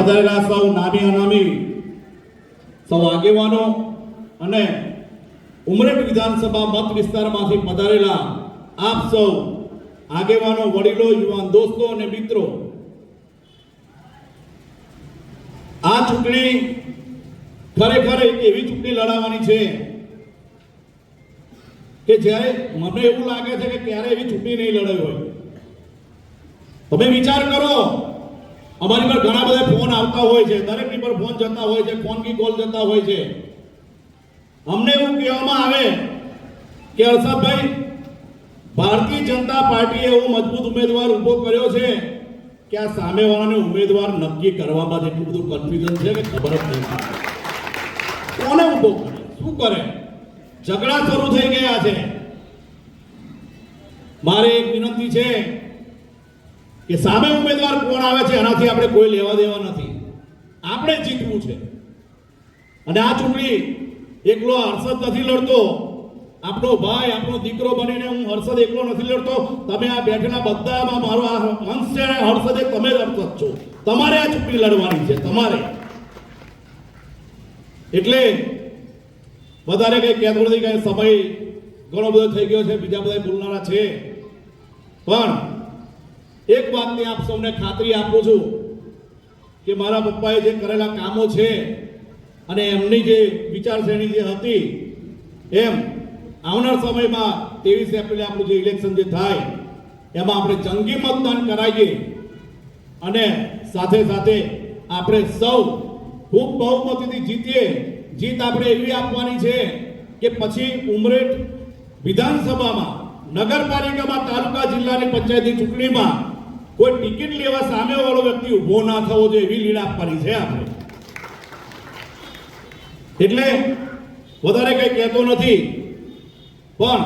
પધારેલા સૌ નામી અનામી સૌ આગેવાનો અને ઉમરેઠ વિધાનસભા મત વિસ્તારમાંથી પધારેલા આપ સૌ આગેવાનો, વડીલો, યુવાન દોસ્તો અને મિત્રો, આ ચૂંટણી ખરેખર એક એવી ચૂંટણી લડાવવાની છે કે જ્યારે મને એવું લાગે છે કે ક્યારે એવી ચૂંટણી નહીં લડાવી હોય. તમે વિચાર કરો, અમારી પર ઘણા બધા ફોન આવતા હોય છે, દરેકની પર ફોન જતા હોય છે, ફોન કી કોલ જતા હોય છે. અમને એવું કહેવામાં આવે કે હર્ષદભાઈ, ભારતીય જનતા પાર્ટીએ એવો મજબૂત ઉમેદવાર ઉભો કર્યો છે કે આ સામેવાળાને ઉમેદવાર નક્કી કરવામાં એટલું બધું કન્ફ્યુઝન છે કે ખબર જ નથી કોને ઉભો કરે, શું કરે. ઝઘડા શરૂ થઈ ગયા છે. મારે એક વિનંતી છે કે સામે ઉમેદવાર કોણ આવે છે એનાથી આપણે કોઈ લેવા દેવા નથી. આપણે જીતવું છે. અને આ ચૂંટણી એકલો હર્ષદ નથી લડતો, આપણો ભાઈ, આપણો દીકરો બનીને હું હર્ષદ એકલો નથી લડતો. તમે આ બેઠેલા બધામાં મારો આ અંશ છે. હર્ષદ એ તમે જ હર્ષદ છો. તમારે આ ચૂંટણી લડવાની છે, તમારે. એટલે વધારે કઈ કહેતો નથી, કઈ સમય ઘણો બધો થઈ ગયો છે, બીજા બધા બોલનારા છે. પણ એક વાતની આપ સૌને ખાતરી આપું છું કે મારા પપ્પાએ જે કરેલા કામો છે અને એમની જે વિચારસરણી જે હતી, એમ આવનાર સમયમાં 23 એપ્રિલે આપણું જે ઇલેક્શન જે થાય એમાં આપણે જંગી મતદાન કરાવીએ અને સાથે સાથે આપણે સૌ ખૂબ બહુમતીથી જીતીએ. જીત આપણે એવી આપવાની છે કે પછી ઉમરેઠ વિધાનસભામાં, નગરપાલિકામાં, તાલુકા જિલ્લાની પંચાયતની ચૂંટણીમાં કોઈ ટિકિટ લેવા સામે વાળો વ્યક્તિ ઉભો ના થવો જોઈએ, એવી લીડ આપવાની છે આપણે. એટલે વધારે કઈ કહેતો નથી, પણ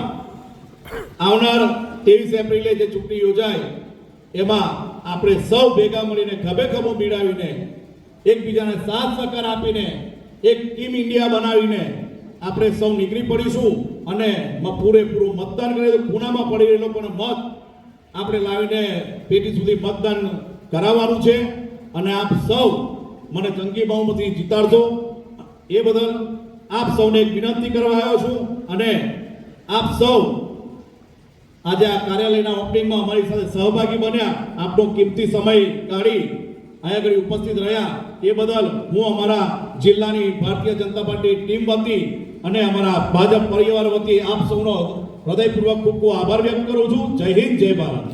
આવનાર 23 એપ્રિલે જે ચૂંટણી યોજાય એમાં આપણે સૌ ભેગા મળીને ખભે ખભો મિલાવીને એકબીજાને સાથ સહકાર આપીને એક ટીમ ઇન્ડિયા બનાવીને આપણે સૌ નીકળી પડીશું અને પૂરેપૂરું મતદાન કરીએ. તો ખૂણામાં પડી રહેલો પણ મત આપણે લાવીને પેટી સુધી મતદાન કરાવવાનું છે અને આપ સૌ મને જંગી બહુમતી જીતાડજો. એ બદલ આપ સૌને એક વિનંતી કરવા આવ્યો છું. અને આપ સૌ આજે આ કાર્યાલયના ઓપનિંગમાં અમારી સાથે સહભાગી બન્યા, આપનો કિંમતી સમય કાઢી અહીંયા આગળ ઉપસ્થિત રહ્યા, એ બદલ હું અમારા જિલ્લાની ભારતીય જનતા પાર્ટી ટીમ વતી અને અમારા ભાજપ પરિવાર વતી આપ સૌનો હૃદયપૂર્વક ખૂબ ખૂબ આભાર વ્યક્ત કરું છું. જય હિન્દ, જય ભારત.